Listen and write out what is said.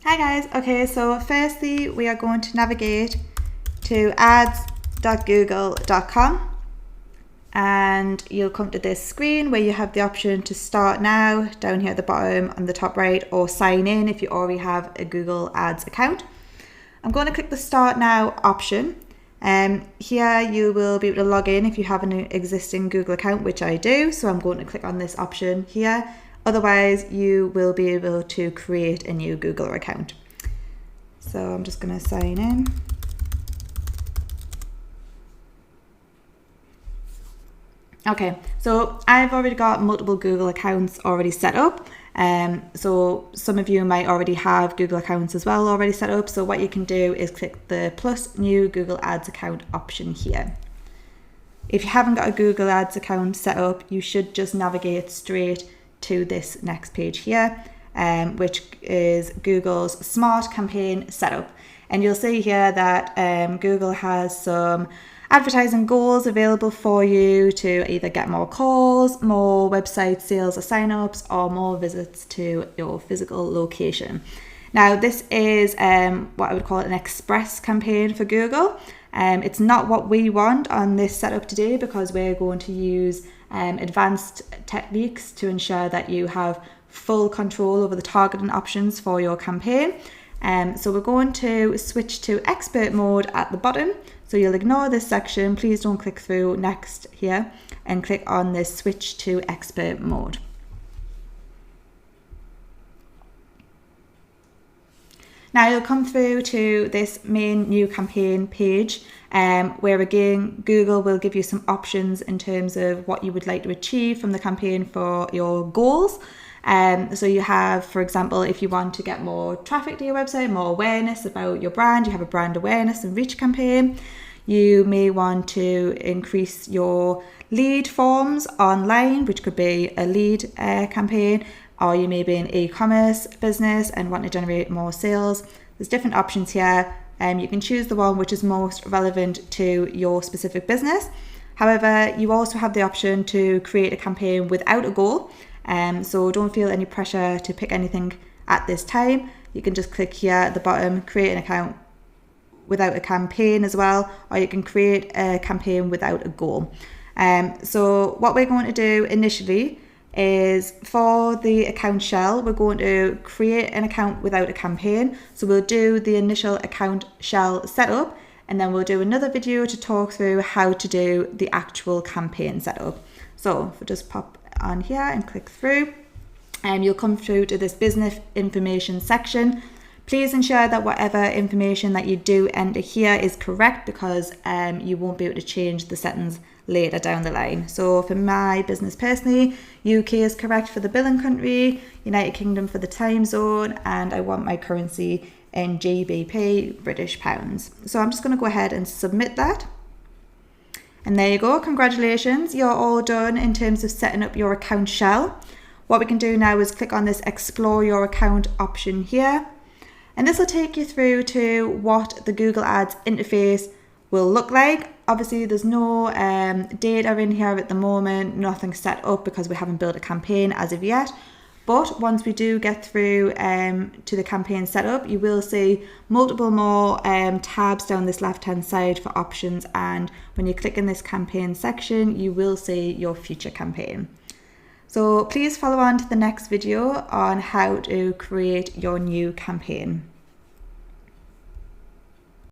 Hi guys, okay, so firstly we are going to navigate to ads.google.com and you'll come to this screen where you have the option to start now down here at the bottom on the top right, or sign in if you already have a Google Ads account. I'm going to click the start now option. Here you will be able to log in if you have an existing Google account, which I do, so I'm going to click on this option here. Otherwise, you will be able to create a new Google account. So I'm just going to sign in. Okay, so I've already got multiple Google accounts already set up. So some of you might already have Google accounts as well already set up. So what you can do is click the plus new Google Ads account option here. If you haven't got a Google Ads account set up, you should just navigate straight to this next page here, which is Google's Smart Campaign Setup. And you'll see here that Google has some advertising goals available for you to either get more calls, more website sales or signups, or more visits to your physical location. Now, this is what I would call an express campaign for Google. It's not what we want on this setup today, because we're going to use advanced techniques to ensure that you have full control over the targeting options for your campaign. So we're going to switch to expert mode at the bottom. So you'll ignore this section. Please don't click through next here and click on this switch to expert mode. Now you'll come through to this main new campaign page, where again Google will give you some options in terms of what you would like to achieve from the campaign for your goals. So you have, for example, if you want to get more traffic to your website, more awareness about your brand, you have a brand awareness and reach campaign. You may want to increase your lead forms online, which could be a lead campaign, or you may be an e-commerce business and want to generate more sales. There's different options here. You can choose the one which is most relevant to your specific business. However, you also have the option to create a campaign without a goal. So don't feel any pressure to pick anything at this time. You can just click here at the bottom, create an account without a campaign as well, or you can create a campaign without a goal. So what we're going to do initially is, for the account shell, we're going to create an account without a campaign. So we'll do the initial account shell setup, and then we'll do another video to talk through how to do the actual campaign setup. So if we just pop on here and click through, and you'll come through to this business information section. Please ensure that whatever information that you do enter here is correct, because you won't be able to change the settings later down the line. So for my business personally, UK is correct for the billing country, United Kingdom for the time zone, and I want my currency in GBP, British pounds. So I'm just going to go ahead and submit that. And there you go, congratulations, you're all done in terms of setting up your account shell. What we can do now is click on this explore your account option here. And this will take you through to what the Google Ads interface will look like. Obviously, there's no data in here at the moment, nothing set up because we haven't built a campaign as of yet. But once we do get through to the campaign setup, you will see multiple more tabs down this left-hand side for options. And when you click in this campaign section, you will see your future campaign. So please follow on to the next video on how to create your new campaign.